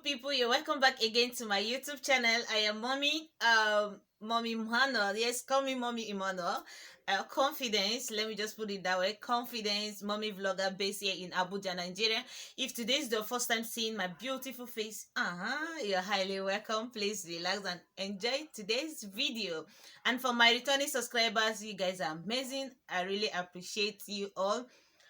People, you're welcome back again to my YouTube channel. I am Mommy Emmanuel. Yes, call me Mommy Emmanuel. Confidence, let me just put it that way. Confidence, mommy vlogger based here in Abuja, Nigeria. If today is the first time seeing my beautiful face, you're highly welcome. Please relax and enjoy today's video. And for my returning subscribers, you guys are amazing. I really appreciate you all.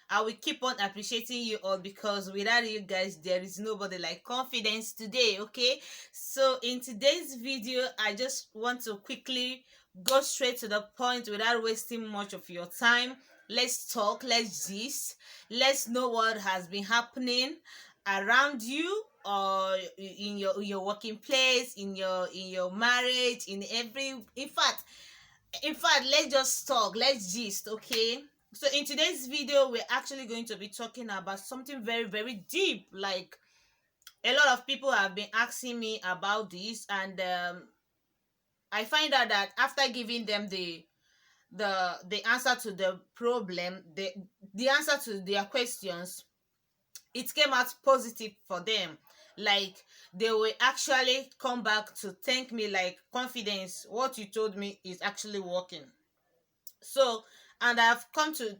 I will keep on appreciating you all because without you guys, there is nobody like confidence today. Okay, so in today's video, I just want to quickly go straight to the point without wasting much of your time. Let's talk, let's gist, let's know what has been happening around you or in your working place, in your marriage, in fact, let's just talk, let's gist. Okay, so in today's video we're actually going to be talking about something very very deep. Like, a lot of people have been asking me about this, and I find out that after giving them the answer to the problem, the answer to their questions, it came out positive for them. Like, they will actually come back to thank me, like, confidence, what you told me is actually working. So, and I've come to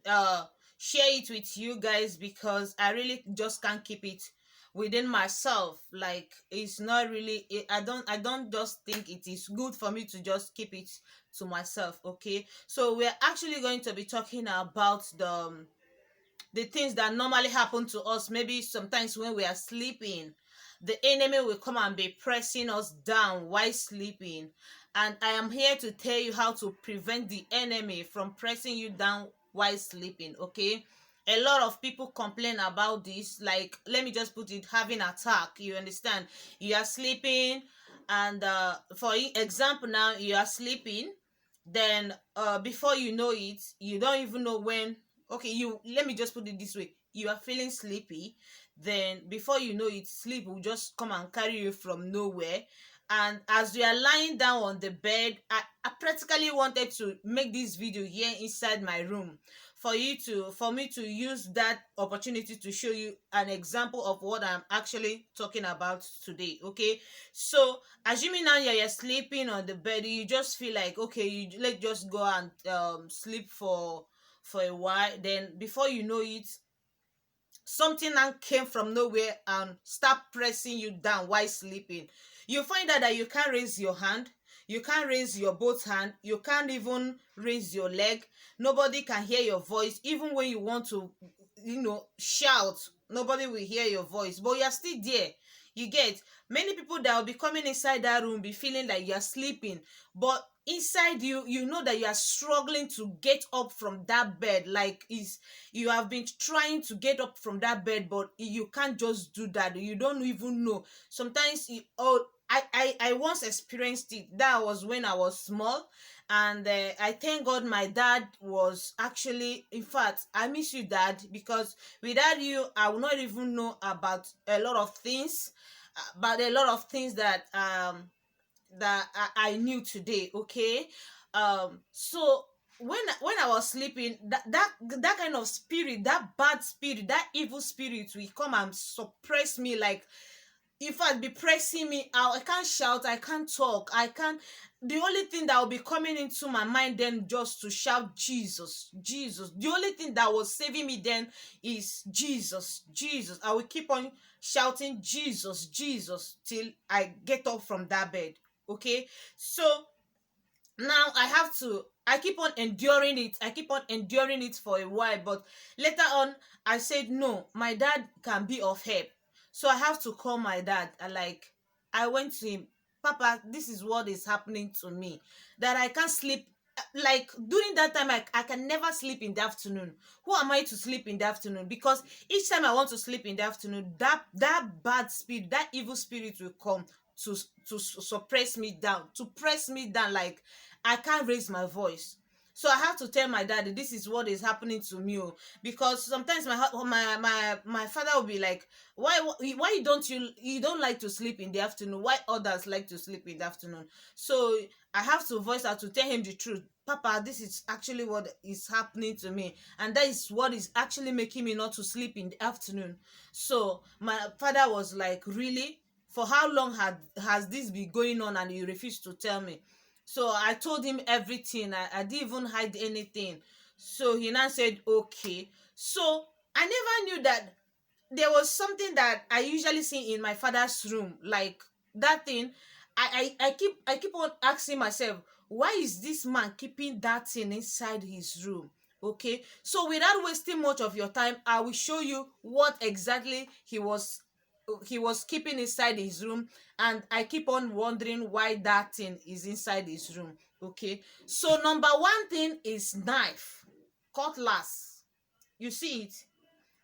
share it with you guys because I really just can't keep it within myself. Like, it's not really I don't just think it is good for me to just keep it to myself. Okay, so we're actually going to be talking about the things that normally happen to us. Maybe sometimes when we are sleeping, the enemy will come and be pressing us down while sleeping. And I am here to tell you how to prevent the enemy from pressing you down while sleeping. Okay, a lot of people complain about this. Like, let me just put it, having attack. You understand? You are sleeping, and for example, now you are sleeping, then before you know it, you don't even know when. Okay, you let me just put it this way: you are feeling sleepy, then before you know it, sleep will just come and carry you from nowhere. And as you are lying down on the bed, I practically wanted to make this video here inside my room for me to use that opportunity to show you an example of what I'm actually talking about today. Okay, so assuming now you're sleeping on the bed, you just feel like, okay, let's just go and sleep for a while. Then before you know it, something now came from nowhere and start pressing you down while sleeping. You find out that you can't raise your hand, you can't raise your both hand, you can't even raise your leg. Nobody can hear your voice. Even when you want to, shout, nobody will hear your voice, but you're still there. You get, many people that will be coming inside that room be feeling like you're sleeping, but inside you, you know that you are struggling to get up from that bed. Like, is you have been trying to get up from that bed, but you can't just do that. You don't even know. Sometimes I once experienced it. That was when I was small, and I thank God my dad was actually, in fact, I miss you, dad, because without you I will not even know about a lot of things, but a lot of things that I knew today. Okay, so when I was sleeping, that kind of spirit, that bad spirit, that evil spirit will come and suppress me. Like, in fact, be pressing me out. I can't shout, I can't talk, I can't. The only thing that will be coming into my mind then, just to shout Jesus, Jesus. The only thing that was saving me then is Jesus, Jesus. I will keep on shouting Jesus, Jesus, till I get up from that bed. Okay, so now I keep on enduring it. I keep on enduring it for a while, but later on I said no, my dad can be of help. So I have to call my dad. I went to him. Papa, this is what is happening to me, that I can't sleep. Like, during that time, I can never sleep in the afternoon. Who am I to sleep in the afternoon? Because each time I want to sleep in the afternoon, that bad spirit, that evil spirit will come to suppress me down, to press me down. Like, I can't raise my voice. So I have to tell my daddy, this is what is happening to me. Because sometimes my father will be like, why you don't like to sleep in the afternoon? Why others like to sleep in the afternoon? So I have to voice out to tell him the truth. Papa, this is actually what is happening to me, and that is what is actually making me not to sleep in the afternoon. So my father was like, really? for how long has this been going on and you refuse to tell me? So I told him everything. I didn't even hide anything. So he now said okay. So I never knew that there was something that I usually see in my father's room, like that thing. I keep on asking myself, why is this man keeping that thing inside his room? Okay, so without wasting much of your time, I will show you what exactly he was keeping inside his room, and I keep on wondering why that thing is inside his room. Okay, so number one thing is knife, cutlass. You see it?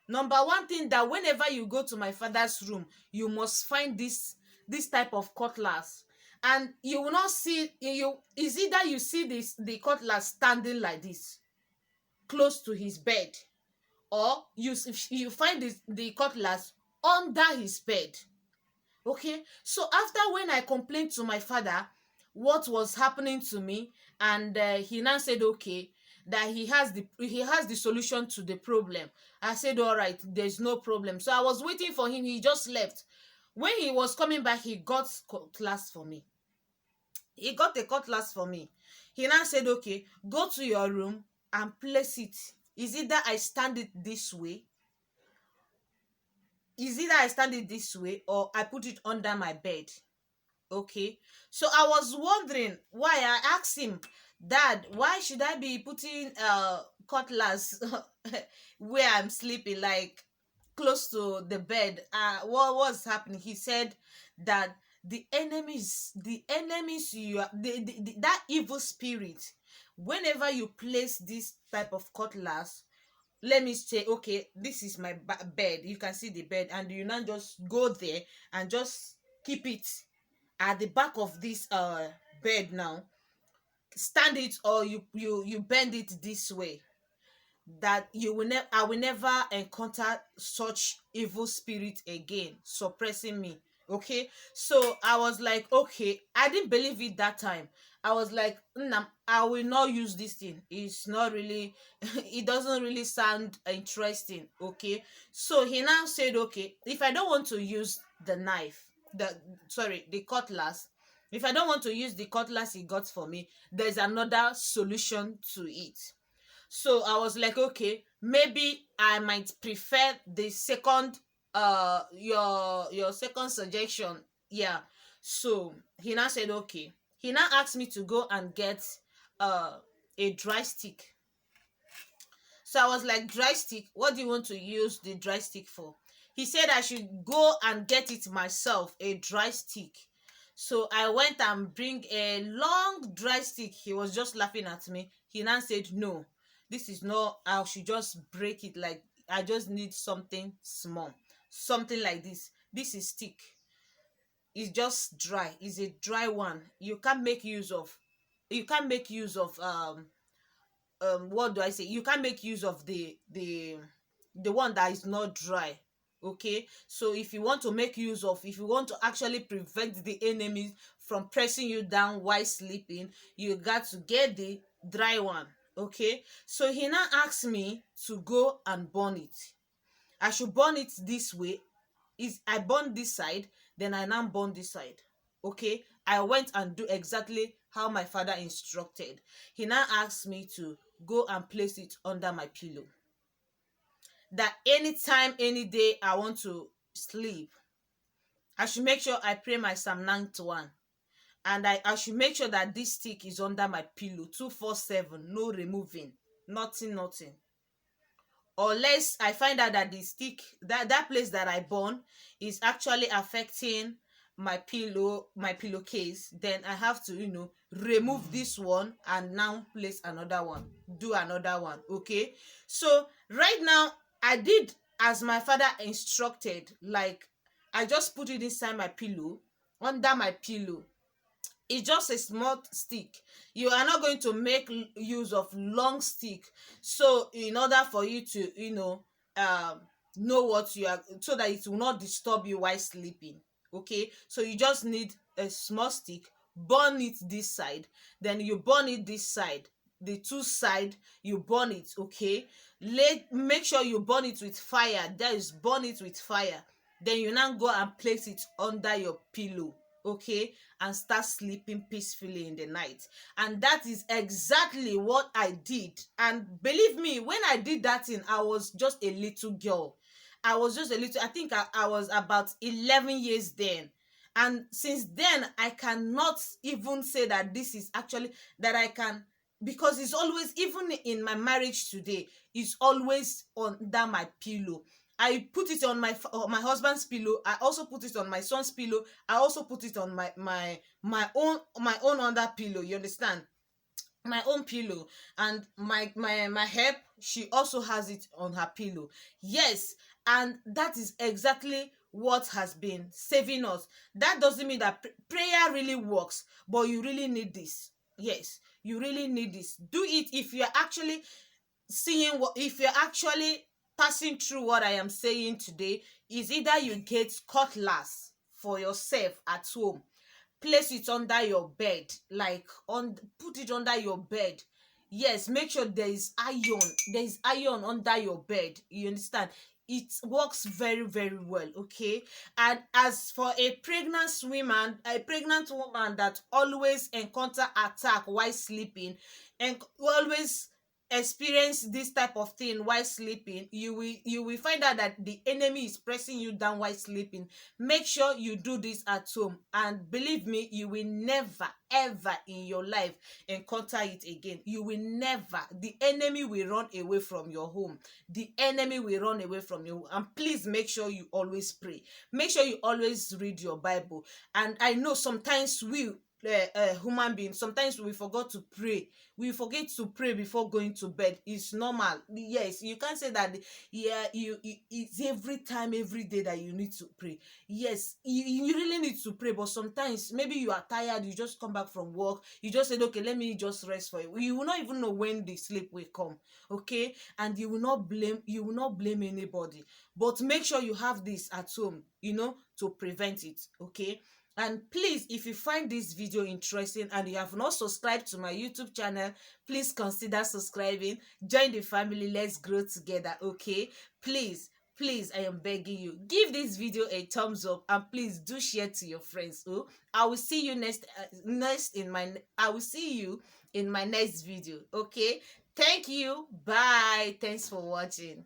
Number one thing, that whenever you go to my father's room, you must find this type of cutlass. And you will not see, you is either you see this the cutlass standing like this close to his bed, or you find the cutlass under his bed. Okay, so after when I complained to my father what was happening to me, and he now said okay, that he has the solution to the problem. I said all right, there's no problem. So I was waiting for him. He just left. When he was coming back, he got cutlass for me. He got a cutlass for me. He now said okay, go to your room and place it. Is it that I stand it this way? Is it that I stand it this way, or I put it under my bed? Okay, so I was wondering why. I asked him, Dad, why should I be putting cutlass where I'm sleeping, like close to the bed? What was happening? He said that the enemies you are, that evil spirit, whenever you place this type of cutlass, let me say okay, this is my bed, you can see the bed, and you now just go there and just keep it at the back of this bed. Now stand it, or you bend it this way, that you will never I will never encounter such evil spirit again suppressing me. Okay, so I was like okay, I didn't believe it that time. I was like, nah, I will not use this thing. It's not really it doesn't really sound interesting. Okay, so he now said okay, if I don't want to use the knife, the cutlass, if I don't want to use the cutlass he got for me, there's another solution to it. So I was like okay, maybe I might prefer the second your second suggestion. Yeah, so he now said okay. He now asked me to go and get uh a dry stick. So I was like, dry stick, what do you want to use the dry stick for? He said I should go and get it myself, a dry stick. So I went and bring a long dry stick. He was just laughing at me. He now said, no, this is not, I should just break it. Like, I just need something small, something like this. This is stick. It's just dry. It's a dry one. You can't make use of what do I say? You can't make use of the one that is not dry. Okay, so if you want to actually prevent the enemies from pressing you down while sleeping, you got to get the dry one. Okay, so he now asked me to go and burn it. I should burn it this way. Is I burn this side, then I now burn this side. Okay, I went and do exactly how my father instructed. He now asked me to go and place it under my pillow, that anytime, any day I want to sleep, I should make sure I pray my Psalm 91, and I should make sure that this stick is under my pillow 247, no removing, nothing. Unless I find out that the stick, that place that I burn is actually affecting my pillowcase, then I have to remove this one and now place another one, do another one. Okay, so right now I did as my father instructed. Like, I just put it inside my pillow, under my pillow. It's just a small stick. You are not going to make use of long stick, so in order for you to know what you are, so that it will not disturb you while sleeping. Okay, so you just need a small stick, burn it this side, then you burn it this side, the two side, you burn it. Okay, make sure you burn it with fire. That is, burn it with fire. then you now go and place it under your pillow, okay, and start sleeping peacefully in the night. And that is exactly what I did. And believe me, when I did that thing, I was just a little girl. I was just a little, I think I was about 11 years then. And since then, I cannot even say that this is actually that I can, because it's always, even in my marriage today, it's always under my pillow. I put it on my husband's pillow. I also put it on my son's pillow. I also put it on my own under pillow. You understand? My own pillow. And my help, she also has it on her pillow. Yes. And that is exactly what has been saving us. That doesn't mean that prayer really works, but you really need this. Yes, you really need this. Do it if you're actually seeing what, if you're actually passing through what I am saying today. Is either you get cutlass for yourself at home, place it under your bed, like on, put it under your bed. Yes, make sure there is iron under your bed. You understand? It works very, very well, okay? And as for a pregnant woman that always encounter attack while sleeping, and always experience this type of thing while sleeping, you will find out that the enemy is pressing you down while sleeping. Make sure you do this at home, and believe me, you will never ever in your life encounter it again. You will never. The enemy will run away from your home. The enemy will run away from you. And please make sure you always pray. Make sure you always read your Bible. And I know sometimes human beings, sometimes we forgot to pray. We forget to pray before going to bed. It's normal. Yes, you can't say that. Yeah, it's every time, every day that you need to pray. Yes, you really need to pray, but sometimes maybe you are tired, you just come back from work, you just said, okay, let me just rest for you. You will not even know when the sleep will come, okay? And you will not blame anybody. But make sure you have this at home, to prevent it, okay? And please, if you find this video interesting and you have not subscribed to my YouTube channel, please consider subscribing. Join the family. Let's grow together, okay? Please, I am begging you, give this video a thumbs up, and please do share to your friends. Oh, I will see you I will see you in my next video, okay? Thank you. Bye. Thanks for watching.